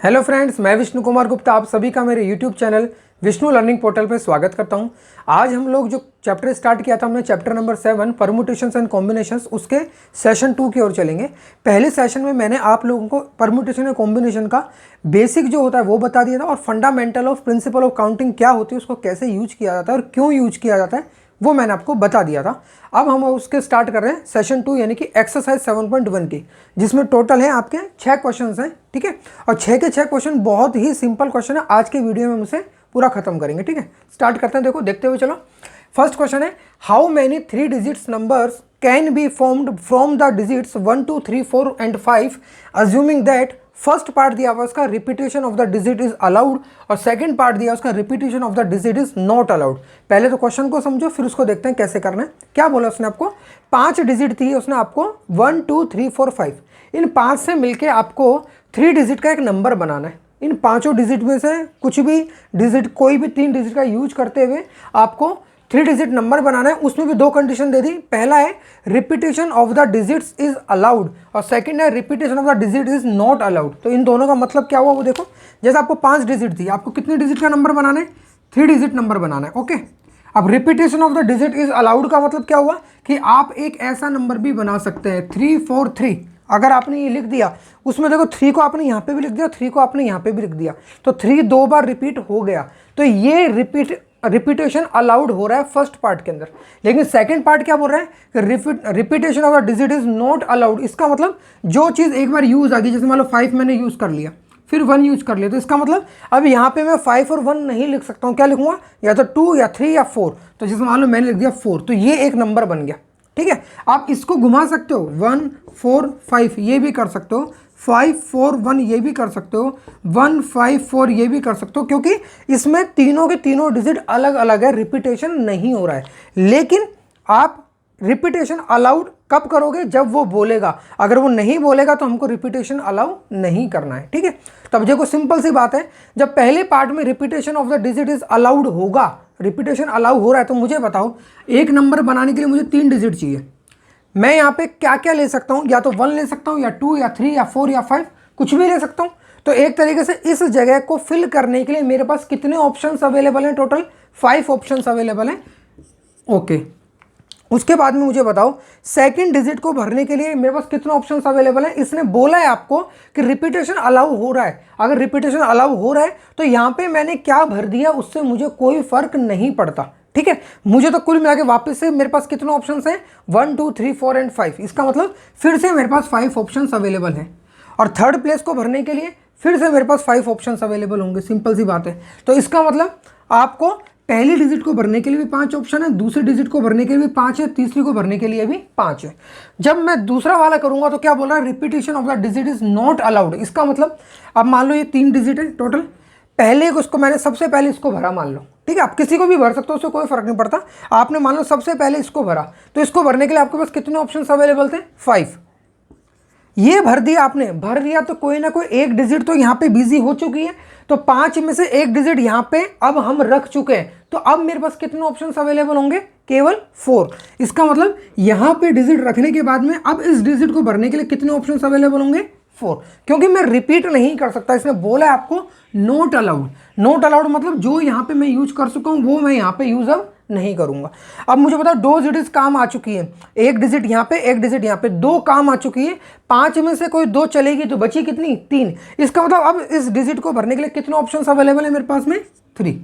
Hello friends, मैं विष्णु कुमार गुप्ता आप सभी का मेरे YouTube channel Vishnu learning portal पे स्वागत करता हूं। आज हम लोग जो चैप्टर स्टार्ट किया था हमने chapter number 7 permutations and combinations उसके सेशन 2 की ओर चलेंगे। पहले सेशन में मैंने आप लोगों को परम्यूटेशन एंड कॉम्बिनेशन का बेसिक जो होता है वो बता दिया था और fundamental of principle of counting क्या होती है, उसको कैसे यूज किया जाता है और क्यों यूज किया जाता है वो मैंने आपको बता दिया था। अब हम उसके स्टार्ट कर रहे हैं सेशन 2 यानी कि एक्सरसाइज 7.1 की, जिसमें टोटल है आपके 6 क्वेश्चंस हैं। ठीक है, और 6 के 6 क्वेश्चन बहुत ही सिंपल क्वेश्चन है। आज के वीडियो में हम उसे पूरा खत्म करेंगे। ठीक है, स्टार्ट करते हैं। देखो, देखते हुए चलो। फर्स्ट क्वेश्चन है, how many 3 digits numbers can be formed from the digits 1 2 3 4 and 5 assuming that first part दिया हुआ उसका repetition of the digit is allowed और सेकंड पार्ट दिया उसका repetition of the digit is not allowed. पहले तो question को समझो, फिर उसको देखते हैं कैसे करना है। क्या बोला उसने आपको? 5 डिजिट थी, उसने आपको 1 2 3 4 5 इन 5 से मिलके आपको 3 डिजिट का एक नंबर बनाना है। इन पांचों डिजिट में से कुछ भी डिजिट, कोई भी 3 डिजिट का यूज करते हुए आपको 3 डिजिट नंबर बनाना है। उसमें भी 2 कंडीशन दे दी। पहला है repetition of the digits is allowed और सेकंड है repetition of the digit is not allowed. तो इन दोनों का मतलब क्या हुआ वो देखो। जैसे आपको 5 डिजिट थी, आपको कितने डिजिट का नंबर बनाना है? 3 डिजिट नंबर बनाना है। ओके, अब repetition of the digit is allowed का मतलब क्या हुआ कि आप एक ऐसा नंबर भी बना सकते हैं 3 4 3। अगर आपने ये लिख दिया, उसमें देखो 3 को आपने यहाँ पे भी लिख दिया, 3 को आपने यहाँ पे भी लिख दिया, तो 3 2 बार रिपीट हो गया। तो ये रिपीटेशन अलाउड हो रहा है फर्स्ट पार्ट के अंदर। लेकिन सेकंड पार्ट क्या बोल रहा है कि repetition of the digit is not allowed. इसका मतलब जो चीज़ एक बार यूज आ गई, जैसे मान लो 5 मैंने यूज कर लिया, फिर 1 यूज कर लिया, तो इसका मतलब अब यहाँ पे मैं 5 और 1 नहीं लिख सकता हूँ। क्या लिखूंगा? या तो 2 या 3 या 4। तो जैसे मान लो मैंने लिख दिया 4, तो ये एक नंबर बन गया। ठीक है, आप इसको घुमा सकते हो, 1 4 5 ये भी कर सकते हो, 5 4 1 ये भी कर सकते हो, 1 5 4 ये भी कर सकते हो, क्योंकि इसमें तीनों के तीनों डिजिट अलग अलग है, रिपीटेशन नहीं हो रहा है। लेकिन आप रिपीटेशन अलाउड कब करोगे? जब वो बोलेगा। अगर वो नहीं बोलेगा तो हमको रिपीटेशन अलाउ नहीं करना है। ठीक है, तब देखो सिंपल सी बात है, जब पहले पार्ट में repetition of the digit is allowed होगा, रिपीटेशन अलाउ हो रहा है, तो मुझे बताओ एक नंबर बनाने के लिए मुझे 3 डिजिट चाहिए। मैं यहाँ पे क्या क्या ले सकता हूँ? या तो 1 ले सकता हूँ, या 2 या 3 या 4 या 5, कुछ भी ले सकता हूँ। तो एक तरीके से इस जगह को फिल करने के लिए मेरे पास कितने ऑप्शंस अवेलेबल हैं? टोटल 5 ऑप्शंस अवेलेबल हैं। ओके, उसके बाद में मुझे बताओ सेकंड डिजिट को भरने के लिए मेरे पास कितने ऑप्शंस अवेलेबल हैं? इसने बोला है आपको कि रिपीटेशन अलाउ हो रहा है। अगर रिपीटेशन अलाउ हो रहा है तो यहाँ पे मैंने क्या भर दिया उससे मुझे कोई फर्क नहीं पड़ता। ठीक है, मुझे तो कुल मिला के वापस से मेरे पास कितने ऑप्शंस हैं? 1 2 3 4 एंड 5। इसका मतलब फिर से मेरे पास 5 ऑप्शंस अवेलेबल हैं। और थर्ड प्लेस को भरने के लिए फिर से मेरे पास 5 ऑप्शंस अवेलेबल होंगे। सिंपल सी बात है। तो इसका मतलब आपको पहली डिजिट को भरने के लिए भी 5 ऑप्शन है, दूसरी डिजिट को भरने के लिए भी 5 है, तीसरी को भरने के लिए भी 5 है। जब मैं दूसरा वाला करूंगा तो क्या बोल रहा है? Repetition of the digit is not allowed. इसका मतलब अब मान लो ये 3 डिजिट है टोटल, पहले उसको मैंने सबसे पहले इसको भरा मान लो। ठीक है, आप किसी को भी भर सकते हो, उससे कोई फर्क नहीं पड़ता। आपने मान लो सबसे पहले इसको भरा, तो इसको भरने के लिए आपके पास कितने ऑप्शन अवेलेबल थे? 5। ये भर दिया आपने, भर दिया तो कोई ना कोई एक डिजिट तो यहाँ पे बिजी हो चुकी है। तो 5 में से एक डिजिट यहाँ पे अब हम रख चुके हैं, तो अब मेरे पास कितने ऑप्शंस अवेलेबल होंगे? केवल 4। इसका मतलब यहाँ पे डिजिट रखने के बाद में अब इस डिजिट को भरने के लिए कितने ऑप्शंस अवेलेबल होंगे? 4, क्योंकि मैं रिपीट नहीं कर सकता। इसने बोला है आपको नॉट अलाउड। नॉट अलाउड मतलब जो यहाँ पे मैं यूज कर चुका हूँ वो मैं यहाँ पे यूज अब नहीं करूंगा। अब मुझे बताओ 2 डिजिट काम आ चुकी है, एक डिजिट यहाँ पे, एक डिजिट यहाँ पे, 2 काम आ चुकी है। 5 में से कोई 2 चलेगी तो बची कितनी? 3। इसका मतलब अब इस डिजिट को भरने के लिए कितने ऑप्शंस अवेलेबल है मेरे पास में? 3।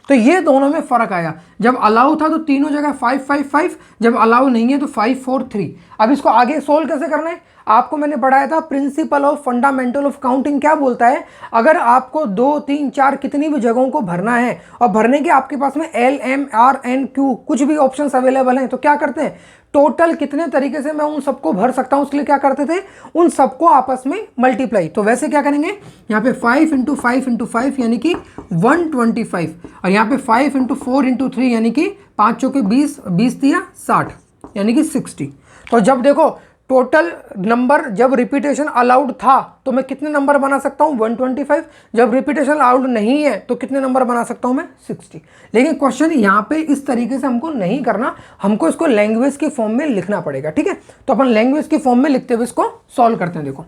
तो ये दोनों में फर्क आया। जब अलाउ था तो तीनों जगह 5 5 5, जब अलाउ नहीं है तो 5 4 3। अब इसको आगे सोल्व कैसे करना है? आपको मैंने पढ़ाया था principle of fundamental of counting क्या बोलता है। अगर आपको 2 3 4 कितनी भी जगहों को भरना है और भरने के आपके पास में L M R N Q कुछ भी ऑप्शंस अवेलेबल हैं, तो क्या करते हैं? टोटल कितने तरीके से मैं उन सबको भर सकता हूं, उसके लिए क्या करते थे? उन सबको आपस में मल्टीप्लाई। तो वैसे क्या करेंगे? यहाँ पे 5 × 5 × 5 यानी कि 125, और यहाँ पे 5 × 4 × 3 यानी कि 5 चौके 20, 20 दिया 60 यानी कि 60। तो जब देखो टोटल नंबर, जब रिपीटेशन अलाउड था तो मैं कितने नंबर बना सकता हूँ? 125। जब रिपीटेशन अलाउड नहीं है तो कितने नंबर बना सकता हूँ मैं? 60। लेकिन क्वेश्चन यहाँ पे इस तरीके से हमको नहीं करना, हमको इसको लैंग्वेज के फॉर्म में लिखना पड़ेगा। ठीक है, तो अपन लैंग्वेज के फॉर्म में लिखते हुए इसको सॉल्व करते हैं। देखो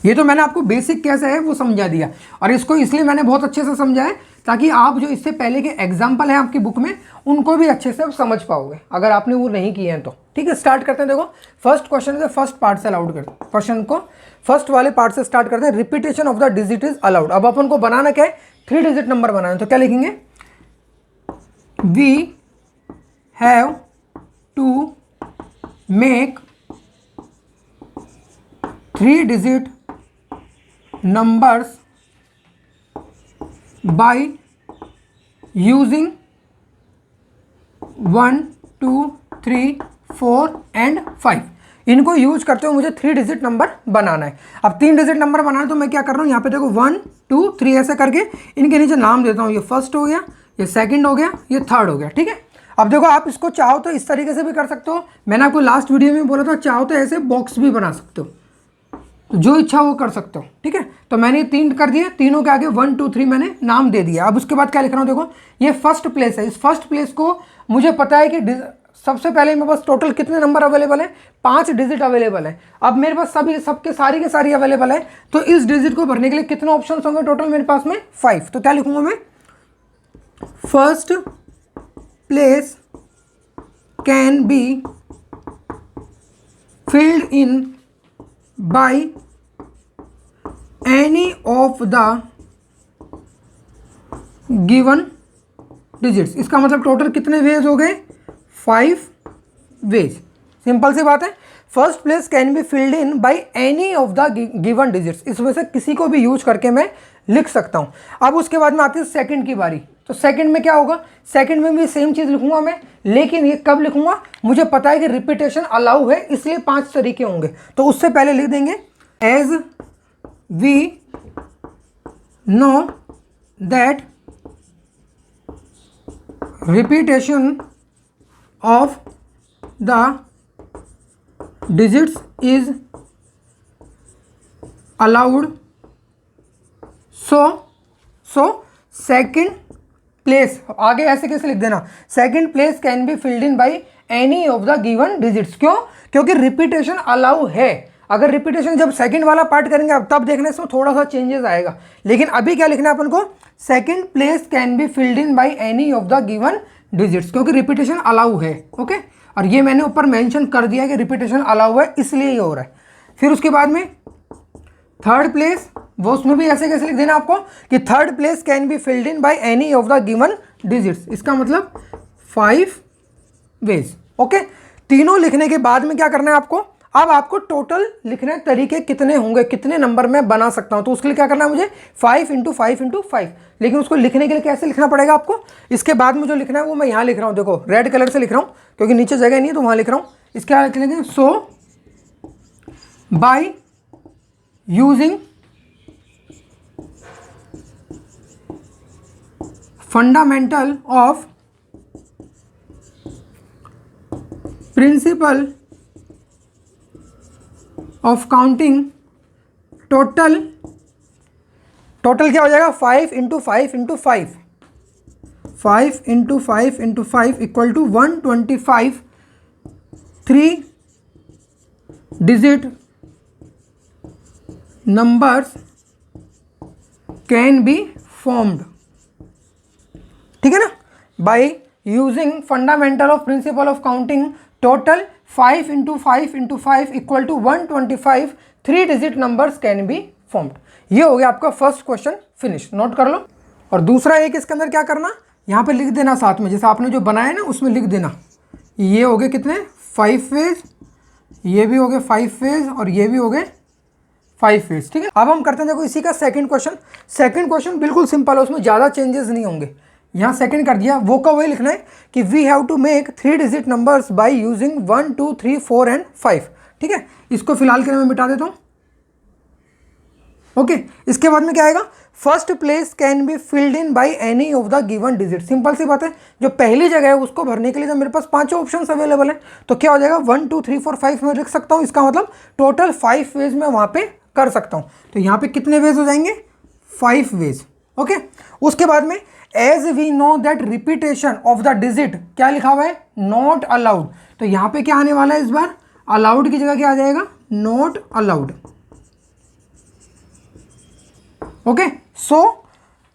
ये तो मैंने आपको बेसिक कैसे है वो समझा दिया, और इसको इसलिए मैंने बहुत अच्छे से समझा है ताकि आप जो इससे पहले के एग्जाम्पल हैं आपकी बुक में उनको भी अच्छे से समझ पाओगे अगर आपने वो नहीं किए हैं तो। ठीक है, स्टार्ट करते हैं। देखो फर्स्ट क्वेश्चन है, फर्स्ट पार्ट से अलाउड करते हैं क्वेश्चन को, फर्स्ट वाले पार्ट से स्टार्ट करते हैं। Repetition of the digit is allowed. अब अपन को बनाना क्या है, 3 डिजिट नंबर बनाना है, तो क्या लिखेंगे, we have to make 3 digit numbers by using 1 2 3 4 and 5। इनको यूज करते हुए मुझे 3 डिजिट नंबर बनाना है। अब 3 डिजिट नंबर बनाना है तो मैं क्या कर रहा हूँ, यहाँ पे देखो 1 2 3 ऐसे करके इनके नीचे नाम देता हूँ। ये फर्स्ट हो गया, ये सेकंड हो गया, ये थर्ड हो गया। ठीक है, अब देखो आप इसको चाहो तो इस तरीके से भी कर सकते हो, मैंने आपको लास्ट वीडियो में बोला था, चाहो तो ऐसे बॉक्स भी बना सकते हो, तो जो इच्छा वो कर सकते हो। ठीक है, तो मैंने 3 कर दिए, तीनों के आगे 1 2 3 मैंने नाम दे दिया। अब उसके बाद क्या लिख रहा हूँ, देखो ये फर्स्ट प्लेस है, इस फर्स्ट प्लेस को मुझे पता है कि सबसे पहले मेरे पास टोटल कितने नंबर अवेलेबल है, 5 डिजिट अवेलेबल है। अब मेरे पास सबके सारी के सारी अवेलेबल है, तो इस डिजिट को भरने के लिए कितने ऑप्शन होंगे टोटल मेरे पास में, 5। तो क्या लिखूंगा मैं, first place can be filled in by any of the given digits। इसका मतलब टोटल कितने वेज हो गए, 5 वेज। सिंपल सी बात है, first place can be filled in by any of the given digits, इसमें से किसी को भी यूज करके मैं लिख सकता हूं। अब उसके बाद में आती है सेकंड की बारी, तो सेकंड में क्या होगा, सेकंड में भी सेम चीज लिखूंगा मैं, लेकिन ये कब लिखूंगा, मुझे पता है कि रिपीटेशन अलाउ है, इसलिए 5 तरीके होंगे। तो उससे पहले लिख देंगे, as we know that repetition of the digits is allowed, so second place, आगे ऐसे कैसे लिख देना, second place can be filled in by any of the given digits. क्यों, क्योंकि रिपीटेशन अलाउ है। अगर रिपीटेशन जब सेकंड वाला पार्ट करेंगे अब तब देखने से थोड़ा सा चेंजेस आएगा, लेकिन अभी क्या लिखना है अपन को, second place can be filled in by any of the given digits, क्योंकि रिपीटेशन अलाउ है। ओके, और ये मैंने ऊपर मेंशन कर दिया कि रिपीटेशन अलाउ है, इसलिए ये हो रहा है। फिर उसके बाद में थर्ड प्लेस, वो उसमें भी ऐसे कैसे लिख देना आपको कि third place can be filled in by any of the given digits, इसका मतलब 5 वेज। ओके, तीनों लिखने के बाद में क्या करना है आपको, अब आपको टोटल लिखने के तरीके कितने होंगे, कितने नंबर में बना सकता हूं, तो उसके लिए क्या करना है मुझे, 5 × 5 × 5। लेकिन उसको लिखने के लिए कैसे लिखना पड़ेगा आपको, इसके बाद में जो लिखना है वो मैं यहाँ लिख रहा हूँ, देखो रेड कलर से लिख रहा हूँ क्योंकि नीचे जगह नहीं है तो वहाँ लिख रहा हूँ। इसके बाद लिखेंगे, so by using fundamental of principle of counting, total क्या हो जाएगा, 5 × 5 × 5, 5 × 5 × 5 equal to 125 3 digit numbers can be formed. ठीक है ना, by using fundamental of principle of counting, total 5 × 5 × 5 equal to 125 3 digit numbers can be formed. ये हो गया आपका फर्स्ट क्वेश्चन फिनिश, नोट कर लो। और दूसरा एक इसके अंदर क्या करना, यहाँ पे लिख देना साथ में, जैसे आपने जो बनाया ना उसमें लिख देना, ये हो गए कितने, 5 वेज, ये भी हो गए 5 वेज, और ये भी हो गए 5 वेज। ठीक है, अब हम करते हैं देखो इसी का सेकंड क्वेश्चन। सेकंड क्वेश्चन बिल्कुल सिंपल है, उसमें ज़्यादा चेंजेस नहीं होंगे। यहाँ सेकंड कर दिया, वो का वही लिखना है कि we have to make 3 digit numbers by using 1 2 3 4 and 5। ठीक है, इसको फिलहाल के लिए मैं मिटा देता हूँ। ओके, इसके बाद में क्या आएगा, first place can be filled in by any of the given digit. Simple सी बात है, जो पहली जगह है उसको भरने के लिए तो मेरे पास 5 ऑप्शन अवेलेबल है, तो क्या हो जाएगा, 1 2 3 4 5 में लिख सकता हूँ। इसका मतलब टोटल 5 वेज में वहाँ पे कर सकता हूँ। तो यहाँ पे कितने वेज हो जाएंगे, 5 वेज। ओके, उसके बाद में as we know that repetition of the digit, क्या लिखा हुआ है, नॉट अलाउड। तो यहाँ पे क्या आने वाला है इस बार, अलाउड की जगह क्या आ जाएगा, not allowed. Okay, so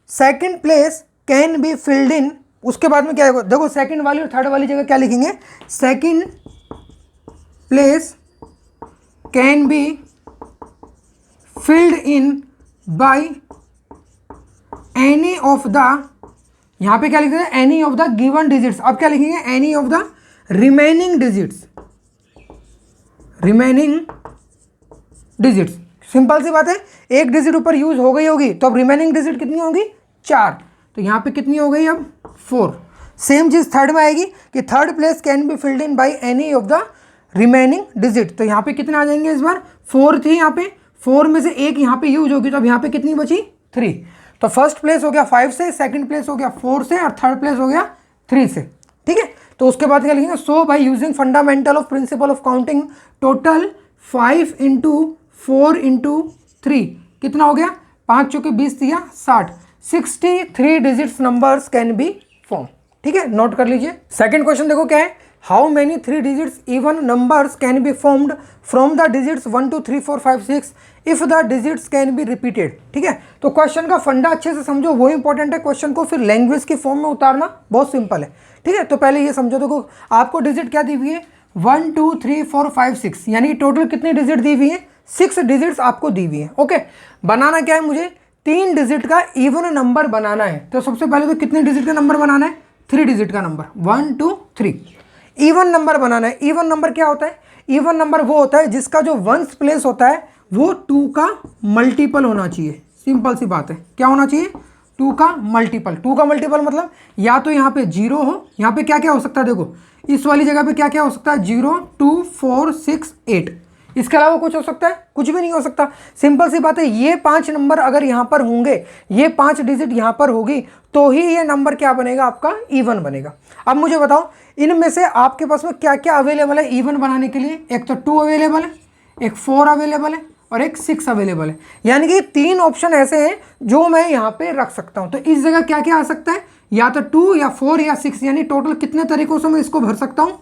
second place can be filled इन, उसके बाद में क्या है देखो, सेकंड वाली और थर्ड वाली जगह क्या लिखेंगे, second place can be filled in by any of the, यहां पे क्या लिख हैं, any of the given digits. अब क्या लिखेंगे, any of the remaining digits, remaining digits. Simple सी बात है, एक डिजिट ऊपर यूज हो गई होगी तो अब रिमेनिंग डिजिट कितनी होगी, 4, तो यहां पे कितनी हो गई अब 4। सेम चीज थर्ड में आएगी कि third place can be filled in by any of the remaining digit, तो यहाँ पे कितने आ जाएंगे, इस बार 4 थी, यहाँ पे 4 में से एक यहाँ पे यूज होगी, तो अब यहाँ पे कितनी बची, 3। तो फर्स्ट प्लेस हो गया 5 से, सेकंड प्लेस हो गया 4 से, और थर्ड प्लेस हो गया 3 से, ठीक है। तो उसके बाद क्या लिखेंगे, so by using fundamental of principle of counting total 5 × 4 × 3 कितना हो गया, 5 चौके 20 दिया 60, 63 digits numbers can B form, ठीक है, नोट कर लीजिए। सेकंड क्वेश्चन देखो क्या है, how many 3 digits even numbers can be formed from the digits 1 2 3 4 5 6 if the digits can be repeated, ठीक है। तो क्वेश्चन का फंडा अच्छे से समझो, वो इंपॉर्टेंट है, क्वेश्चन को फिर लैंग्वेज की फॉर्म में उतारना बहुत सिंपल है, ठीक है। तो पहले ये समझो, देखो आपको डिजिट क्या दी हुई है, 1 2 3 4 5 6, यानी टोटल कितनी डिजिट दी हुई है, 6 डिजिट्स आपको दी हुई है, ओके। बनाना क्या है, मुझे 3 डिजिट का इवन नंबर बनाना है, तो सबसे पहले तो कितने डिजिट का नंबर बनाना है, 3 डिजिट का नंबर, 1 2 3 इवन नंबर बनाना है। इवन नंबर क्या होता है, इवन नंबर वो होता है जिसका जो वंस प्लेस होता है वो 2 का मल्टीपल होना चाहिए, सिंपल सी बात है, क्या होना चाहिए, 2 का मल्टीपल। 2 का मल्टीपल मतलब या तो यहाँ पे 0 हो, यहाँ पे क्या क्या हो सकता है, देखो इस वाली जगह पे क्या क्या हो सकता है, 0 2 4 6 8, इसके अलावा कुछ हो सकता है, कुछ भी नहीं हो सकता। सिंपल सी बात है, ये 5 नंबर अगर यहाँ पर होंगे, ये 5 डिजिट यहाँ पर होगी, तो ही ये नंबर क्या बनेगा, आपका इवन बनेगा। अब मुझे बताओ, इनमें से आपके पास में क्या क्या अवेलेबल है इवन बनाने के लिए, एक तो 2 अवेलेबल है, एक 4 अवेलेबल है, और एक 6 अवेलेबल है, यानी कि 3 ऑप्शन ऐसे हैं जो मैं यहाँ पे रख सकता हूँ। तो इस जगह क्या क्या आ सकता है, या तो 2 या 4 या 6, यानी टोटल कितने तरीकों से मैं इसको भर सकता हूँ,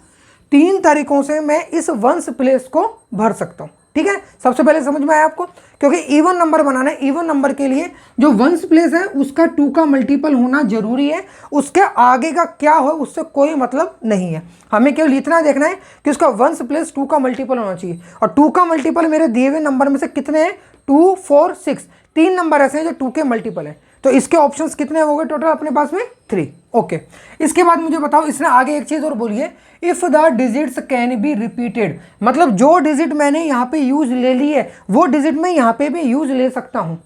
3 तरीकों से मैं इस वंस प्लेस को भर सकता हूँ, ठीक है। सबसे पहले समझ में आया आपको, क्योंकि इवन नंबर बनाना है, इवन नंबर के लिए जो वंस प्लेस है उसका 2 का मल्टीपल होना जरूरी है, उसके आगे का क्या हो उससे कोई मतलब नहीं है, हमें केवल इतना देखना है कि उसका वंस प्लेस 2 का मल्टीपल होना चाहिए। और 2 का मल्टीपल मेरे दिए हुए नंबर में से कितने हैं, 2 4 6, 3 नंबर ऐसे हैं जो 2 के मल्टीपल हैं, तो इसके ऑप्शंस कितने हो गए टोटल अपने पास में, 3, ओके। इसके बाद मुझे बताओ, इसने आगे एक चीज और बोली है, if the digits can be repeated, मतलब जो डिजिट मैंने यहाँ पे यूज ले ली है वो डिजिट मैं यहाँ पे भी यूज ले सकता हूँ।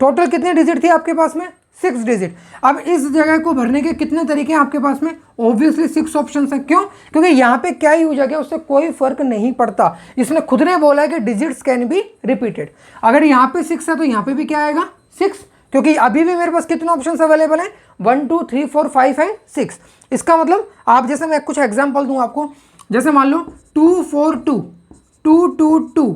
टोटल कितने डिजिट थी आपके पास में, 6 डिजिट। अब इस जगह को भरने के कितने तरीके हैं आपके पास में, ऑब्वियसली 6 ऑप्शन है। क्यों, क्योंकि यहाँ पे क्या यूज आ गया उससे कोई फर्क नहीं पड़ता, इसने खुद ने बोला है कि डिजिट्स कैन बी रिपीटेड। अगर यहाँ पे 6 है तो यहाँ पे भी क्या आएगा, 6, क्योंकि अभी भी मेरे पास कितने ऑप्शंस अवेलेबल हैं, 1 2 3 4 5 एंड 6। इसका मतलब आप, जैसे मैं कुछ एग्जांपल दूं आपको, जैसे मान लो 2 4 2 2 2 2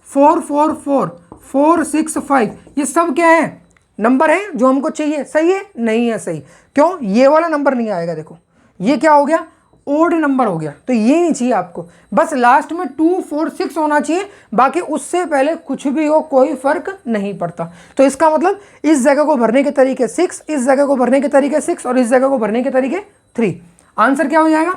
4 4 4 4 6 5, ये सब क्या है, नंबर है जो हमको चाहिए, सही है, नहीं है सही, क्यों, ये वाला नंबर नहीं आएगा, देखो ये क्या हो गया, ओड नंबर हो गया, तो ये नहीं चाहिए आपको, बस लास्ट में 2 4 6 होना चाहिए, बाकी उससे पहले कुछ भी हो कोई फर्क नहीं पड़ता। तो इसका मतलब इस जगह को भरने के तरीके 6, इस जगह को भरने के तरीके 6, और इस जगह को भरने के तरीके 3। आंसर क्या हो जाएगा,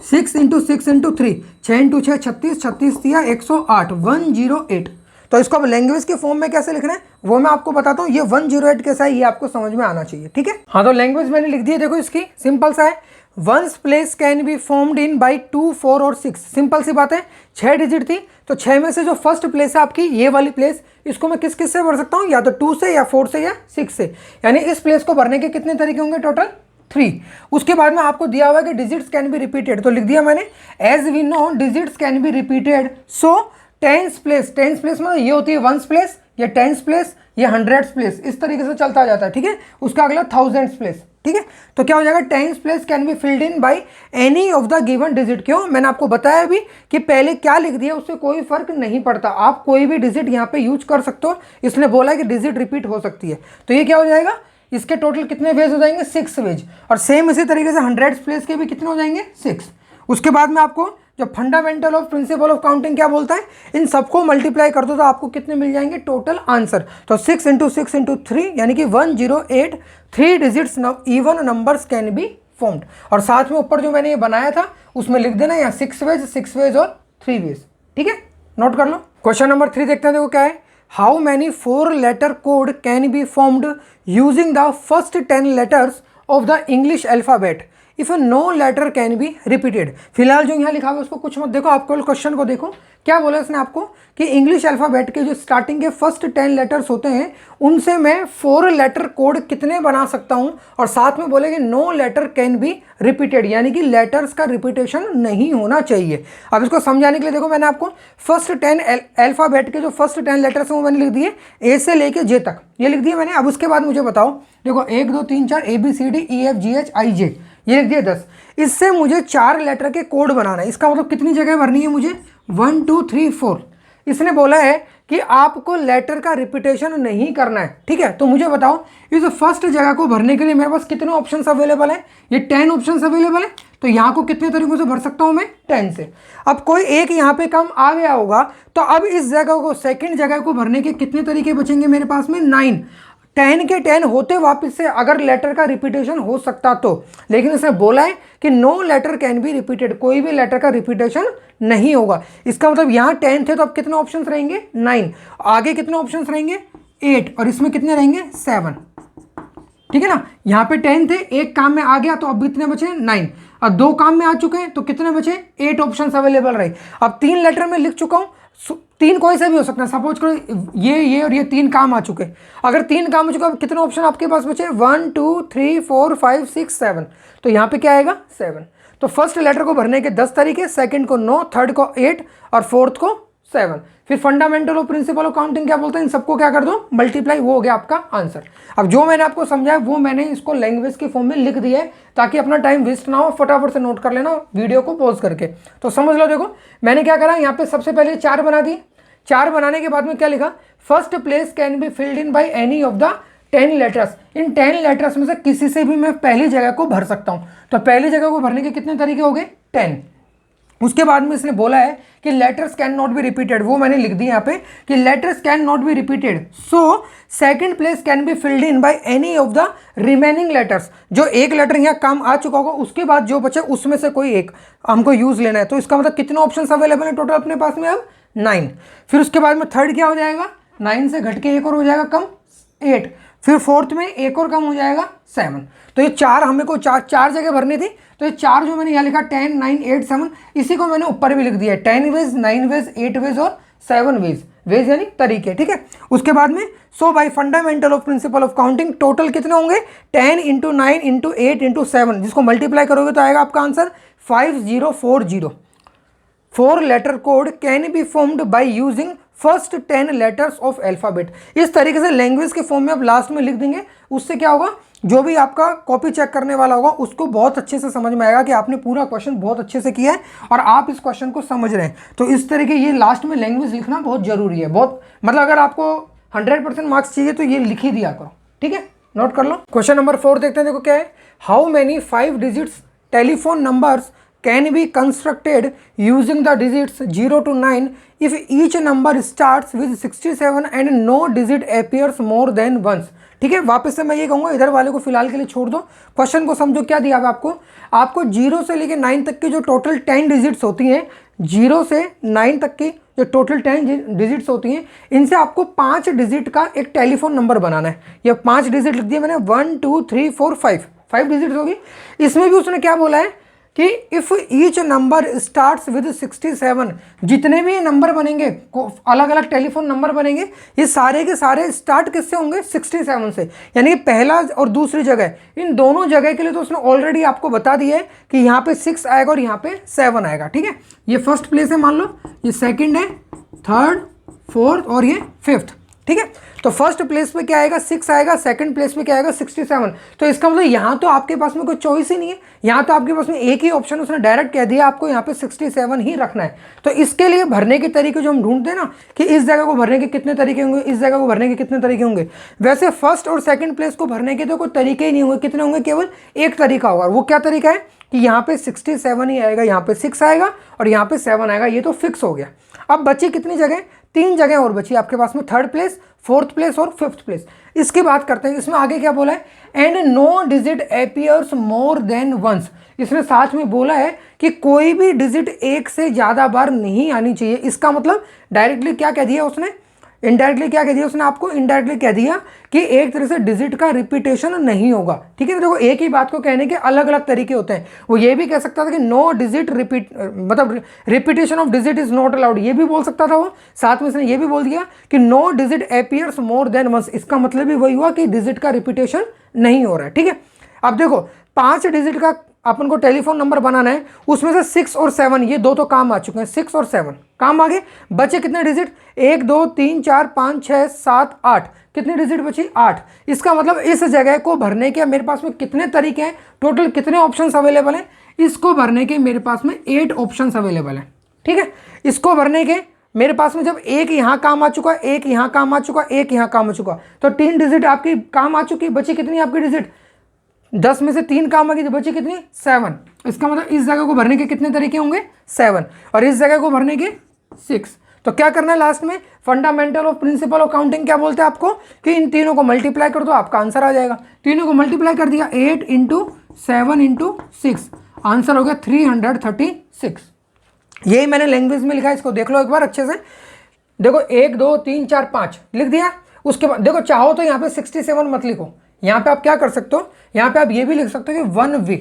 6 × 6 × 3, 6 × 6 36, 36 दिया 108, 108। तो इसको अब लैंग्वेज के फॉर्म में कैसे लिखना है वो मैं आपको बताता हूँ, ये 108 कैसा है ये आपको समझ में आना चाहिए, ठीक है। हाँ, तो लैंग्वेज मैंने लिख दी है, देखो इसकी सिंपल सा है, ones place can be formed in by 2 4 और 6। सिंपल सी बात है, 6 डिजिट थी, तो 6 में से जो फर्स्ट प्लेस है आपकी ये वाली प्लेस, इसको मैं किस किस से भर सकता हूँ, या तो 2 से या 4 से या 6 से, यानी इस प्लेस को भरने के कितने तरीके होंगे, टोटल 3। उसके बाद में आपको दिया हुआ है कि डिजिट्स कैन बी रिपीटेड, तो लिख दिया मैंने, as we know digits can be repeated, so tens place, tens place मतलब ये होती है वंस प्लेस, ये टेंस प्लेस, ये हंड्रेड्स प्लेस, इस तरीके से चलता जाता है, ठीक है। उसका अगला थाउजेंड्स प्लेस, ठीक है। तो क्या हो जाएगा, tens place can be filled in by any of the given digit. क्यों, मैंने आपको बताया भी कि पहले क्या लिख दिया उससे कोई फर्क नहीं पड़ता, आप कोई भी डिजिट यहाँ पे यूज कर सकते हो, इसने बोला है कि डिजिट रिपीट हो सकती है, तो ये क्या हो जाएगा, इसके टोटल कितने वेज हो जाएंगे, 6 वेज। और सेम इसी तरीके से हंड्रेड्स प्लेस के भी कितने हो जाएंगे, 6। उसके बाद में आपको जो fundamental of principle of counting क्या बोलता है, इन सबको मल्टीप्लाई कर दो तो आपको कितने मिल जाएंगे टोटल आंसर। तो 6 इंटू 6 इंटू 3 यानी कि 108 3 digits even numbers can be formed. और साथ में ऊपर जो मैंने ये बनाया था उसमें लिख देना यहाँ 6 वेज और 3 वेज। ठीक है, नोट कर लो। क्वेश्चन नंबर 3 देखते हैं, देखो क्या है। How many 4 letter code can be formed using the first 10 letters of the English alphabet if no letter can be repeated. फिलहाल जो यहाँ लिखा हुआ है उसको कुछ मत देखो, आपको क्वेश्चन को देखो। क्या बोला इसने आपको कि इंग्लिश अल्फाबेट के जो स्टार्टिंग के फर्स्ट 10 लेटर्स होते हैं उनसे मैं 4 लेटर कोड कितने बना सकता हूँ, और साथ में बोले कि no letter can be repeated, यानी कि लेटर्स का रिपीटेशन नहीं होना चाहिए। अब इसको समझाने के लिए देखो मैंने आपको फर्स्ट 10 अल्फाबेट के जो फर्स्ट 10 लेटर्स हैं वो मैंने लिख दिए, ए से लेके जे तक ये लिख दिए मैंने। अब उसके बाद मुझे बताओ, देखो 1 2 3 4 ABCD EFGH IJ ये लिख दिए 10। इससे मुझे 4 लेटर के कोड बनाना है। इसका मतलब कितनी जगह भरनी है मुझे, 1 2 3 4। इसने बोला है कि आपको लेटर का रिपीटेशन नहीं करना है। ठीक है, तो मुझे बताओ इस फर्स्ट जगह को भरने के लिए मेरे पास कितने ऑप्शंस अवेलेबल हैं, ये 10 ऑप्शंस अवेलेबल है। तो यहाँ को कितने तरीकों से भर सकता हूँ मैं, 10 से। अब कोई एक यहाँ पे कम आ गया होगा तो अब इस जगह को सेकंड जगह को भरने के कितने तरीके बचेंगे मेरे पास में, 9। 10 के 10 होते वापस से अगर लेटर का रिपीटेशन हो सकता तो, लेकिन इसने बोला है कि no letter can be repeated, कोई भी लेटर का रिपीटेशन नहीं होगा। इसका मतलब यहाँ 10 थे तो अब कितने ऑप्शंस रहेंगे, 9। आगे कितने ऑप्शंस रहेंगे, 8, और इसमें कितने रहेंगे, 7। ठीक है ना, यहाँ पे 10 थे, एक काम में आ गया तो अब कितने बचे, 9। अब 2 काम में आ चुके हैं तो कितने बचे, 8 ऑप्शंस अवेलेबल रहे। अब 3 लेटर में लिख चुका हूँ, 3 कोई से भी हो सकता है। सपोज करो ये और ये 3 काम आ चुके हैं। अगर 3 काम हो चुका अब कितने ऑप्शन आपके पास बचे, 1 2 3 4 5 6 7। तो यहाँ पे क्या आएगा, 7। तो फर्स्ट लेटर को भरने के 10 तरीके, सेकंड को 9, थर्ड को 8 और फोर्थ को 7। फिर fundamental of principle of counting क्या बोलते हैं, इन सबको क्या कर दो, मल्टीप्लाई, वो हो गया आपका आंसर। अब जो मैंने आपको समझाया वो मैंने इसको लैंग्वेज के फॉर्म में लिख दिया है ताकि अपना टाइम वेस्ट ना हो, फटाफट से नोट कर लेना वीडियो को पॉज करके। तो समझ लो, देखो मैंने क्या करा, यहाँ पे सबसे पहले 4 बना दी। 4 बनाने के बाद में क्या लिखा, first place can be filled in by any of the 10 letters. In 10 letters में से किसी से भी मैं पहली जगह को भर सकता हूं। तो पहली जगह को भरने के कितने तरीके हो गए, 10। उसके बाद में इसने बोला है कि letters can not be repeated, वो मैंने लिख दिया यहाँ पे कि letters can not be repeated, so second place can be filled in by any of the remaining letters. जो एक लेटर यहाँ काम आ चुका होगा उसके बाद जो बचे उसमें से कोई एक हमको यूज लेना है। तो इसका मतलब कितने ऑप्शन अवेलेबल है टोटल अपने पास में, अब 9। फिर उसके बाद में थर्ड क्या हो जाएगा, 9 से घट के एक और हो जाएगा कम, 8। फिर फोर्थ में एक और कम हो जाएगा, 7। तो ये 4 हमें को 4 जगह भरनी थी। तो ये 4 जो मैंने यहाँ लिखा 10 9 8 7, इसी को मैंने ऊपर भी लिख दिया, 10 वेज 9 वेज 8 वेज और 7 वेज, वेज यानी तरीके। ठीक है, उसके बाद में so by fundamental of principle of counting total कितने होंगे, 10 इंटू 9 इंटू 8 इंटू 7, जिसको मल्टीप्लाई करोगे तो आएगा आपका answer 5040। 4 letter code can be formed by using first 10 letters of alphabet. इस तरीके से लैंग्वेज के फॉर्म में आप लास्ट में लिख देंगे। उससे क्या होगा, जो भी आपका कॉपी चेक करने वाला होगा उसको बहुत अच्छे से समझ में आएगा कि आपने पूरा क्वेश्चन बहुत अच्छे से किया है और आप इस क्वेश्चन को समझ रहे हैं। तो इस तरीके ये लास्ट में लैंग्वेज लिखना बहुत जरूरी है, बहुत मतलब अगर आपको 100% मार्क्स चाहिए तो ये लिख ही दिया करो। ठीक है, नोट कर लो। क्वेश्चन नंबर 4 देखते हैं, देखो क्या है। How many 5 digits telephone numbers can be constructed using the digits 0 to 9 if each number starts with 67 and no digit appears more than once। ठीक है, वापस से मैं ये कहूँगा, इधर वाले को फिलहाल के लिए छोड़ दो, क्वेश्चन को समझो। क्या दिया है आपको 0 से लेके 9 तक की जो टोटल 10 डिजिट्स होती हैं, 0 से 9 तक की जो टोटल 10 डिजिट्स होती हैं, इनसे आपको 5 डिजिट का एक टेलीफोन नंबर बनाना है। ये 5 डिजिट लिख दिया मैंने, 1 2 3 4 5 डिजिट होगी। इसमें भी उसने क्या बोला है कि if each number starts with 67, जितने भी नंबर बनेंगे, अलग अलग टेलीफोन नंबर बनेंगे, ये सारे के सारे स्टार्ट किससे होंगे, 67 से। यानी कि पहला और दूसरी जगह, इन दोनों जगह के लिए तो उसने ऑलरेडी आपको बता दिया है कि यहाँ पे 6 आएगा और यहाँ पे 7 आएगा। ठीक है, ये फर्स्ट प्लेस है मान लो, ये सेकंड है, थर्ड, फोर्थ और ये फिफ्थ। ठीक है। तो फर्स्ट प्लेस पे क्या आएगा 6 आएगा, सेकंड प्लेस पे क्या आएगा 67। तो इसका मतलब यहाँ तो आपके पास में कोई चॉइस ही नहीं है, यहाँ तो आपके पास में एक ही ऑप्शन उसने डायरेक्ट कह दिया आपको यहाँ पे 67 ही रखना है। तो इसके लिए भरने के तरीके जो हम ढूंढते हैं ना कि इस जगह को भरने के कितने तरीके होंगे, इस जगह को भरने के कितने तरीके होंगे, वैसे फर्स्ट और सेकंड प्लेस को भरने के तो कोई तरीके ही नहीं होंगे। कितने होंगे, केवल एक तरीका होगा। वो क्या तरीका है कि यहाँ पे 67 ही आएगा, यहाँ पे 6 आएगा और यहाँ पे 7 आएगा, ये तो फिक्स हो गया। अब बची कितनी जगह, 3 जगह और बची आपके पास में, थर्ड प्लेस, फोर्थ प्लेस और फिफ्थ प्लेस। इसकी बात करते हैं। इसमें आगे क्या बोला है, and no digit appears more than once. इसने साथ में बोला है कि कोई भी डिजिट एक से ज़्यादा बार नहीं आनी चाहिए। इसका मतलब डायरेक्टली क्या कह दिया उसने, इनडायरेक्टली क्या कह दिया उसने आपको, इनडायरेक्टली कह दिया कि एक तरह से डिजिट का रिपीटेशन नहीं होगा। ठीक है, तो देखो एक ही बात को कहने के अलग अलग तरीके होते हैं। वो ये भी कह सकता था कि नो डिजिट रिपीट, मतलब repetition of digit is not allowed, ये भी बोल सकता था वो। साथ में इसने ये भी बोल दिया कि no digit appears more than once. इसका मतलब भी वही हुआ कि डिजिट का रिपीटेशन नहीं हो रहा है। ठीक है, अब देखो 5 डिजिट का अपन को टेलीफोन नंबर बनाना है, उसमें से 6 और 7 ये दो तो काम आ चुके हैं, 6 और 7 काम आ गए। बचे कितने डिजिट, 1 2 3 4 5 6 7 8, कितनी डिजिट बची 8। इसका मतलब इस जगह को भरने के मेरे पास में कितने तरीके हैं, टोटल कितने ऑप्शंस अवेलेबल हैं, इसको भरने के मेरे पास में 8 ऑप्शंस अवेलेबल हैं। ठीक है, इसको भरने के मेरे पास में जब एक यहाँ काम आ चुका, एक यहाँ काम आ चुका, एक यहाँ काम आ चुका, तो 3 डिजिट आपकी काम आ चुकी। बची कितनी आपकी डिजिट, 10 में से 3 काम आ गई, तो बची कितनी 7। इसका मतलब इस जगह को भरने के कितने तरीके होंगे 7, और इस जगह को भरने के 6। तो क्या करना है लास्ट में, fundamental of principle of counting क्या बोलते हैं आपको कि इन तीनों को मल्टीप्लाई कर दो, आपका आंसर आ जाएगा। तीनों को मल्टीप्लाई कर दिया, 8 × 7 × 6, आंसर हो गया 336। यही मैंने लैंग्वेज में लिखा है, इसको देख लो एक बार अच्छे से। देखो 1 2 3 4 5 लिख दिया। उसके बाद देखो चाहो तो यहाँ पे 67 मत लिखो, यहाँ पे आप क्या कर सकते हो, यहाँ पे आप ये भी लिख सकते हो कि 1 वे।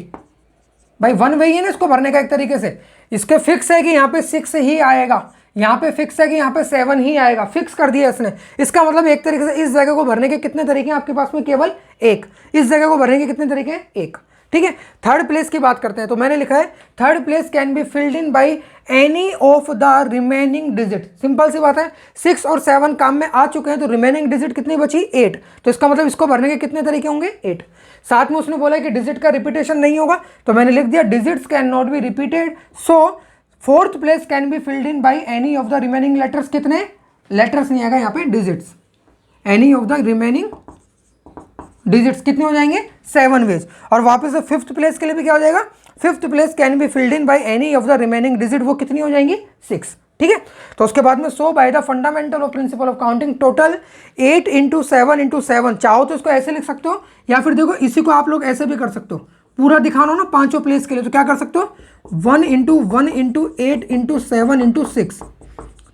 भाई 1 वे ही है ना इसको भरने का एक तरीके से। इसके फिक्स है कि यहाँ पे 6 ही आएगा, यहाँ पे फिक्स है कि यहाँ पे 7 ही आएगा, फिक्स कर दिया इसने। इसका मतलब एक तरीके से इस जगह को भरने के कितने तरीके हैं आपके पास में, केवल एक। इस जगह को भरने के कितने तरीके हैं, एक। ठीक है, थर्ड प्लेस की बात करते हैं। तो मैंने लिखा है third place can be filled in by any of the remaining digit. Simple सी बात है, 6 और 7 काम में आ चुके हैं, तो रिमेनिंग डिजिट कितनी बची 8। तो इसका मतलब इसको भरने के कितने तरीके होंगे 8। साथ में उसने बोला कि डिजिट का रिपीटेशन नहीं होगा, तो मैंने लिख दिया digits can not be repeated, so fourth place can be filled in by any of the remaining letters. कितने लेटर्स नहीं आएगा यहाँ पे, digits. Any of the remaining digits कितने हो जाएंगे 7 वेज। और वापस से फिफ्थ प्लेस के लिए भी क्या हो जाएगा, fifth place can be filled in by any of the remaining digit, वो कितनी हो जाएंगी 6। ठीक है, तो उसके बाद में so by the fundamental of principle of counting total 8 × 7 × 7। चाहो तो इसको ऐसे लिख सकते हो, या फिर देखो इसी को आप लोग ऐसे भी कर सकते हो, पूरा दिखाना हो ना पांचों प्लेस के लिए, तो क्या कर सकते हो 1 × 1 × 8 × 7 × 6,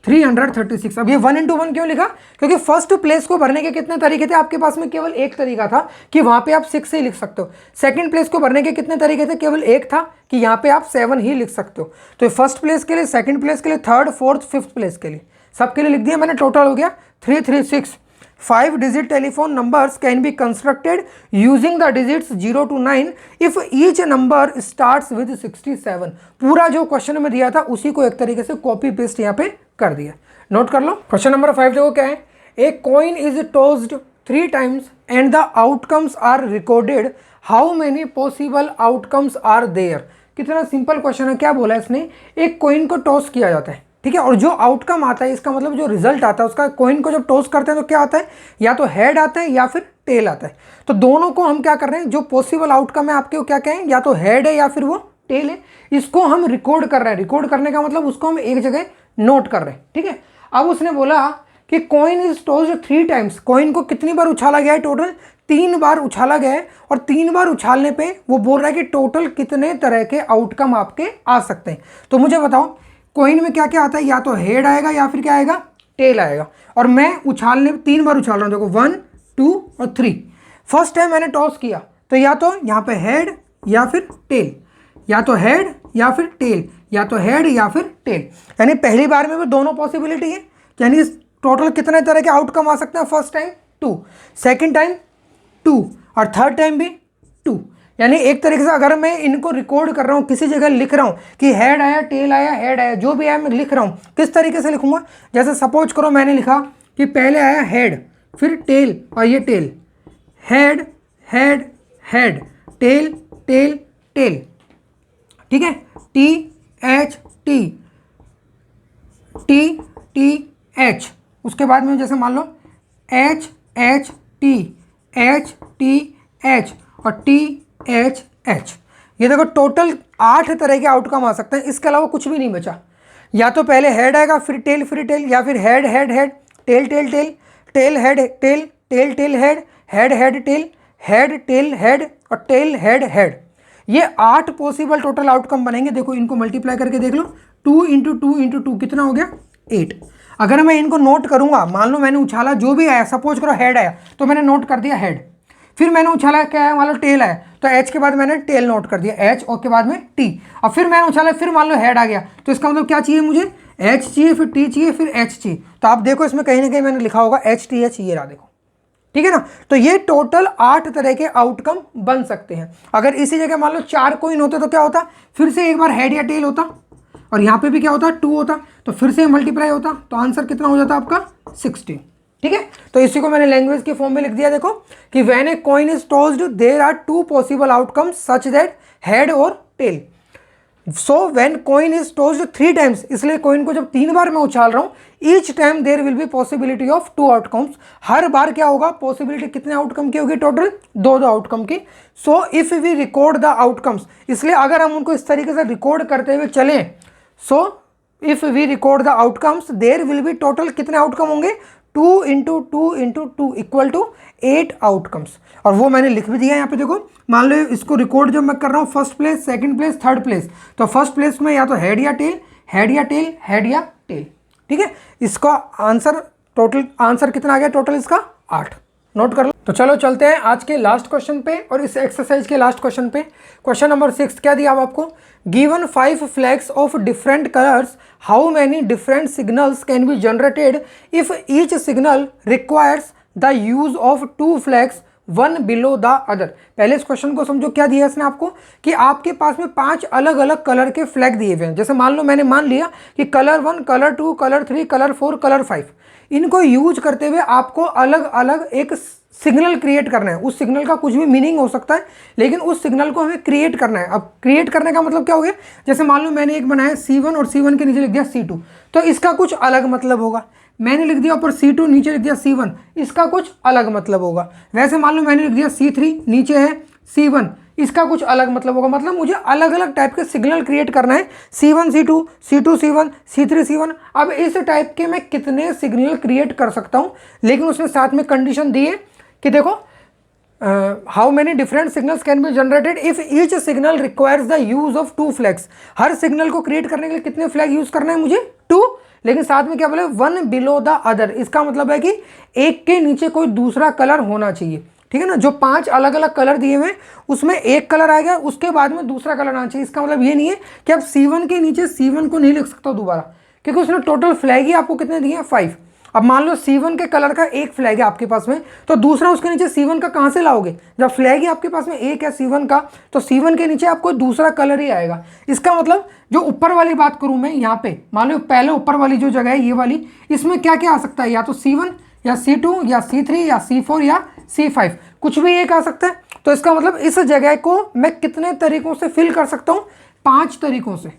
336। अब ये 1 × 1 क्यों लिखा, क्योंकि फर्स्ट प्लेस को भरने के कितने तरीके थे आपके पास में, केवल एक तरीका था कि वहां पे आप 6 ही लिख सकते हो। सेकंड प्लेस को भरने के कितने तरीके थे, केवल एक था कि यहाँ पे आप 7 ही लिख सकते हो। तो फर्स्ट प्लेस के लिए, सेकंड प्लेस के लिए, थर्ड फोर्थ फिफ्थ प्लेस के लिए, सबके लिए लिख दिया मैंने। टोटल हो गया 336। 5 digit telephone numbers can be constructed using the digits 0 to 9 if each number starts with 67। पूरा जो क्वेश्चन में दिया था उसी को एक तरीके से कॉपी पेस्ट यहाँ पे कर दिया। नोट कर लो। क्वेश्चन नंबर 5 देखो क्या है, a coin is tossed 3 times and the outcomes are recorded, how many possible outcomes are there. कितना सिंपल क्वेश्चन है। क्या बोला इसने, एक कॉइन को टॉस किया जाता है, ठीक है, और जो आउटकम आता है, इसका मतलब जो रिजल्ट आता है उसका, कॉइन को जब टॉस करते हैं तो क्या आता है, या तो हेड आता है या फिर टेल आता है। तो दोनों को हम क्या कर रहे हैं, जो पॉसिबल आउटकम है आपके वो क्या कहें, या तो हेड है या फिर वो टेल है, इसको हम रिकॉर्ड कर रहे हैं। रिकॉर्ड करने का मतलब उसको हम एक जगह नोट कर रहे हैं। ठीक है, अब उसने बोला कि coin is tossed 3 times, coin को कितनी बार उछाला गया है, टोटल 3 बार उछाला गया है, और 3 बार उछालने पे वो बोल रहा है कि टोटल कितने तरह के आउटकम आपके आ सकते हैं। तो मुझे बताओ कॉइन में क्या क्या आता है, या तो हेड आएगा या फिर क्या आएगा, टेल आएगा। और मैं उछालने 3 बार उछाल रहा हूँ, देखो 1 2 और 3। फर्स्ट टाइम मैंने टॉस किया तो या तो यहाँ पे हेड या फिर टेल, या तो हेड या फिर टेल, या तो हेड या फिर टेल, यानी पहली बार में भी दोनों पॉसिबिलिटी है। यानी टोटल कितने तरह के आउटकम आ सकते हैं, फर्स्ट टाइम 2, सेकेंड टाइम 2 और थर्ड टाइम भी 2। यानी एक तरीके से अगर मैं इनको रिकॉर्ड कर रहा हूँ, किसी जगह लिख रहा हूँ कि हेड आया, टेल आया, हेड आया, जो भी आया मैं लिख रहा हूँ, किस तरीके से लिखूंगा। जैसे सपोज करो मैंने लिखा कि पहले आया हेड, फिर टेल और ये tail, head head head, tail tail tail, ठीक है, T H T, T T H, उसके बाद में जैसे मान लो H H T, H T H और टी एच एच। ये देखो टोटल 8 तरह के आउटकम आ सकते हैं, इसके अलावा कुछ भी नहीं बचा। या तो पहले हेड आएगा, फिर टेल, या फिर head head head, tail tail tail, tail head tail, tail tail head, head head tail, head tail head और टेल हेड हेड। ये 8 पॉसिबल टोटल आउटकम बनेंगे। देखो इनको मल्टीप्लाई करके देख लो, 2 इंटू 2 इंटू 2 कितना हो गया 8। अगर मैं इनको नोट करूंगा, मान लो मैंने उछाला, जो भी आया, सपोज करो हेड आया तो मैंने नोट कर दिया हेड, फिर मैंने उछाला क्या आया, मान लो टेल आया तो एच के बाद मैंने टेल नोट कर दिया, एच और के बाद में टी, और फिर मैंने उछाला, फिर मान लो हेड आ गया, तो इसका मतलब क्या चाहिए मुझे, एच चाहिए, फिर टी चाहिए, फिर एच चाहिए। तो आप देखो इसमें कहीं ना कहीं मैंने लिखा होगा एच टी एच, ये रहा देखो, ठीक है ना। तो ये टोटल 8 तरह के आउटकम बन सकते हैं। अगर इसी जगह मान लो 4 कोइन होते तो क्या होता, फिर से एक बार हेड या टेल होता, और यहाँ पे भी क्या होता 2 होता, तो फिर से मल्टीप्लाई होता, तो आंसर कितना हो जाता आपका 16, ठीक है। तो इसी को मैंने लैंग्वेज के फॉर्म में लिख दिया, देखो कि when a coin is tossed there are 2 possible outcomes such that head और tail. So when coin is tossed 3 times, इसलिए कॉइन को जब 3 बार मैं उछाल रहा हूं, each time there will be possibility of 2 outcomes. हर बार क्या होगा, पॉसिबिलिटी कितने आउटकम की होगी, टोटल 2 आउटकम की। So if we record the outcomes, इसलिए अगर हम उनको इस तरीके से रिकॉर्ड करते हुए चलें, so if we record the outcomes there will be total कितने आउटकम होंगे, 2 into 2 into 2 equal to 8 outcomes. और वो मैंने लिख भी दिया यहाँ पे, देखो मान लो इसको रिकॉर्ड जो मैं कर रहा हूँ, first place, second place, third place, तो फर्स्ट प्लेस में या तो हेड या टेल, हेड या टेल, हेड या टेल, ठीक है। इसका आंसर, टोटल आंसर कितना आ गया, टोटल इसका 8, नोट कर लो। तो चलो चलते हैं आज के लास्ट क्वेश्चन पे, और इस एक्सरसाइज के लास्ट क्वेश्चन पे। क्वेश्चन नंबर 6 क्या दिया अब आपको, given 5 flags of different colours, how many different signals can be generated if each signal requires the use of 2 flags one below the other. पहले इस क्वेश्चन को समझो, क्या दिया इसने आपको कि आपके पास में 5 अलग अलग कलर के फ्लैग दिए हुए हैं। जैसे मान लो मैंने मान लिया कि colour 1, colour 2, colour 3, colour 4, colour 5, इनको यूज करते हुए आपको अलग अलग एक सिग्नल क्रिएट करना है। उस सिग्नल का कुछ भी मीनिंग हो सकता है, लेकिन उस सिग्नल को हमें क्रिएट करना है। अब क्रिएट करने का मतलब क्या हो गया, जैसे मान लो मैंने एक बनाया C1 और C1 के नीचे लिख दिया C2, तो इसका कुछ अलग मतलब होगा। मैंने लिख दिया ऊपर C2, नीचे लिख दिया C1, इसका कुछ अलग मतलब होगा। वैसे मान लो मैंने लिख दिया C3, नीचे है C1, इसका कुछ अलग मतलब होगा। मतलब मुझे अलग अलग टाइप के सिग्नल क्रिएट करना है, C1 C2, C2 C1, C3 C1। अब इस टाइप के मैं कितने सिग्नल क्रिएट कर सकता हूँ, लेकिन उसने साथ में कंडीशन दी है कि देखो how many different signals can be generated if each signal requires the use of 2 flags. Her signal को क्रिएट करने के लिए कितने फ्लैग यूज करना है मुझे, 2, लेकिन साथ में क्या बोले, 1 बिलो द अदर। इसका मतलब है कि एक के नीचे कोई दूसरा कलर होना चाहिए, ठीक है ना। जो 5 अलग अलग कलर दिए हुए उसमें एक कलर आ गया, उसके बाद में दूसरा कलर आना चाहिए। इसका मतलब ये नहीं है कि आप C1 के नीचे C1 को नहीं लिख सकता दोबारा, क्योंकि उसने टोटल फ्लैग ही आपको कितने दिए हैं, 5। अब मान लो C1 के कलर का एक फ्लैग है आपके पास में, तो दूसरा उसके नीचे C1 का कहाँ से लाओगे, जब फ्लैग ही आपके पास में एक है C1 का, तो C1 के नीचे आपको दूसरा कलर ही आएगा। इसका मतलब जो ऊपर वाली बात करूँ मैं यहाँ पे, मान लो पहले ऊपर वाली जो जगह है ये वाली, इसमें क्या क्या आ सकता है, या तो C1 या C2 या C3 या C4 या C5, कुछ भी एक आ सकता है। तो इसका मतलब इस जगह को मैं कितने तरीकों से फिल कर सकता हूँ, 5 तरीकों से,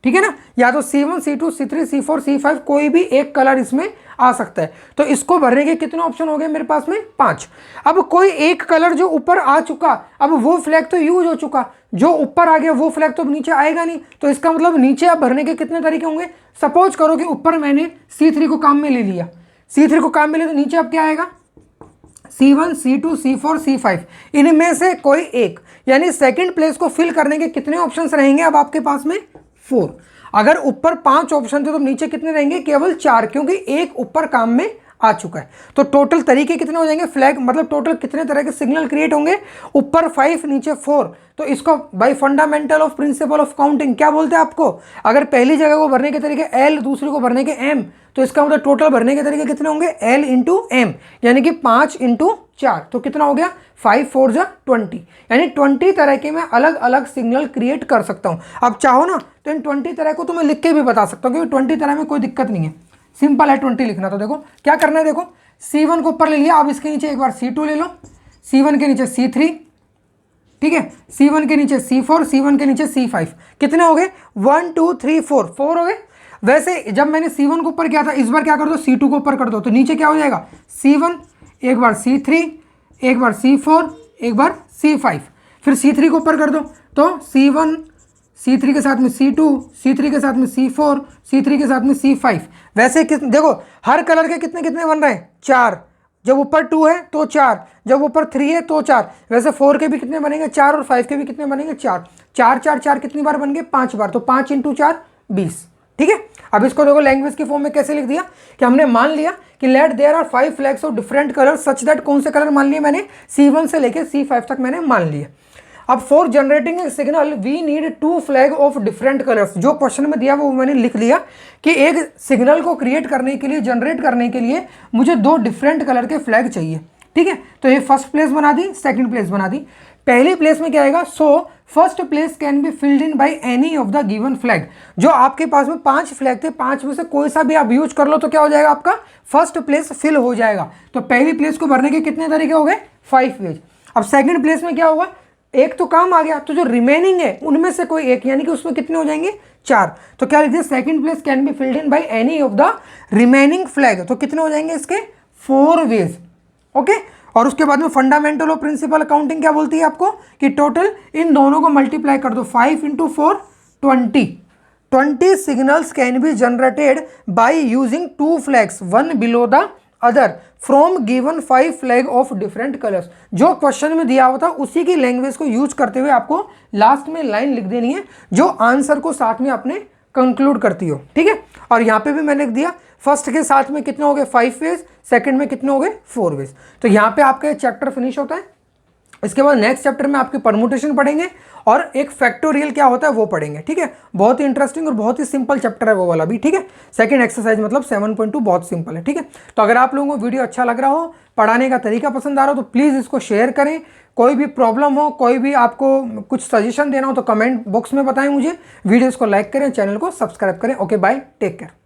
ठीक है ना। या तो C1, C2, C3, C4, C5, कोई भी एक कलर इसमें आ सकता है। तो इसको भरने के कितने ऑप्शन हो गए मेरे पास में, 5। अब कोई एक कलर जो ऊपर आ चुका, अब वो फ्लैग तो यूज हो चुका, जो ऊपर आ गया वो फ्लैग तो नीचे आएगा नहीं। तो इसका मतलब नीचे अब भरने के कितने तरीके होंगे। सपोज करो कि ऊपर मैंने C3 को काम में ले लिया, C3 को काम में ले, तो नीचे अब क्या आएगा, C1, C2, C4, C5, इनमें से कोई एक, यानी सेकंड प्लेस को फिल करने के कितने ऑप्शंस रहेंगे अब आपके पास में, 4। अगर ऊपर 5 ऑप्शन थे तो नीचे कितने रहेंगे, केवल 4, क्योंकि एक ऊपर काम में आ चुका है। तो टोटल तरीके कितने हो जाएंगे, फ्लैग मतलब टोटल कितने तरह के सिग्नल क्रिएट होंगे, ऊपर 5 नीचे 4। तो इसको bye fundamental of principle of counting क्या बोलते हैं आपको, अगर पहली जगह को भरने के तरीके L, दूसरी को भरने के M, तो इसका मतलब टोटल भरने के तरीके कितने होंगे, L इंटू M, यानी कि 5 इंटू 4, तो कितना हो गया, 5 4 जा 20, यानी 20 तरह के मैं अलग अलग सिग्नल क्रिएट कर सकता हूँ। अब चाहो ना तो इन 20 तरह को तो मैं लिख के भी बता सकता हूँ, क्योंकि 20 तरह में कोई दिक्कत नहीं है। सिंपल है 20 लिखना। तो देखो क्या करना है, देखो C1 को ऊपर ले लिया, अब इसके नीचे एक बार C2 ले लो, C1 के नीचे C3, ठीक है, C1 के नीचे C4, C1 के नीचे C5, कितने हो गए 1 2 3 4, 4 हो गए। वैसे जब मैंने C1 को ऊपर किया था, इस बार क्या कर दो C2 को ऊपर कर दो, तो नीचे क्या हो जाएगा C1, एक बार C3, एक बार C4, एक बार C5, फिर C3 को ऊपर कर दो, तो C1, C3 के साथ में C2, C3 के साथ में C4, C3 के साथ में C5। वैसे देखो हर कलर के कितने कितने बन रहे हैं 4, जब ऊपर 2 है तो 4, जब ऊपर 3 है तो 4। वैसे 4 के भी कितने बनेंगे 4, और 5 के भी कितने बनेंगे 4, 4 4 4 कितनी बार बन गए 5 बार, तो 5 × 4 20, ठीक है। अब इसको देखो लैंग्वेज के फॉर्म में कैसे लिख दिया कि हमने मान लिया कि let there are 5 flags of different colour such that, कौन से कलर मान लिए मैंने C1 से लेके C5 तक मैंने मान लिए। अब for generating a signal we need 2 flag of different colours, जो क्वेश्चन में दिया वो मैंने लिख लिया कि एक सिग्नल को क्रिएट करने के लिए, जनरेट करने के लिए मुझे 2 डिफरेंट कलर के फ्लैग चाहिए, ठीक है। तो ये फर्स्ट प्लेस बना दी, सेकंड प्लेस बना दी। पहली प्लेस में क्या आएगा, so first place can be filled in by any of the given flag. जो आपके पास में 5 फ्लैग थे, 5 में से कोई सा भी आप यूज कर लो तो क्या हो जाएगा, आपका फर्स्ट प्लेस फिल हो जाएगा। तो पहली प्लेस को भरने के कितने तरीके हो गए 5 वेज। अब सेकंड प्लेस में क्या होगा, एक तो काम आ गया, तो जो रिमेनिंग है उनमें से कोई एक, यानी कि उसमें कितने हो जाएंगे 4। तो क्या लिख दिया, second place can be filled in by any of the remaining flag, तो कितने हो जाएंगे इसके 4 वेज, ओके। और उसके बाद में फंडामेंटल और प्रिंसिपल अकाउंटिंग क्या बोलती है आपको कि टोटल इन दोनों को मल्टीप्लाई कर दो, 5 × 4 20 signals can be generated by using 2 flags one below the other from given 5 flag of different colours. जो क्वेश्चन में दिया हुआ था उसी की लैंग्वेज को यूज करते हुए आपको लास्ट में लाइन लिख देनी है जो आंसर को साथ में अपने कंक्लूड करती हो, ठीक है। और यहाँ पे भी मैंने लिख दिया फर्स्ट के साथ में कितने हो गए 5 वेज, सेकंड में कितने हो गए 4 वेज। तो यहाँ पे आपका चैप्टर फिनिश होता है। इसके बाद नेक्स्ट चैप्टर में आपके परमुटेशन पढ़ेंगे और एक फैक्टोरियल क्या होता है वो पढ़ेंगे, ठीक है। बहुत ही इंटरेस्टिंग और बहुत ही सिंपल चैप्टर है वो वाला भी, ठीक है। सेकंड एक्सरसाइज मतलब 7.2 बहुत सिंपल है, ठीक है। तो अगर आप लोगों को वीडियो अच्छा लग रहा हो, पढ़ाने का तरीका पसंद आ रहा हो, तो प्लीज़ इसको शेयर करें। कोई भी प्रॉब्लम हो, कोई भी आपको कुछ सजेशन देना हो तो कमेंट बॉक्स में बताएं मुझे। वीडियोज़ को लाइक करें, चैनल को सब्सक्राइब करें। Okay bye, take care.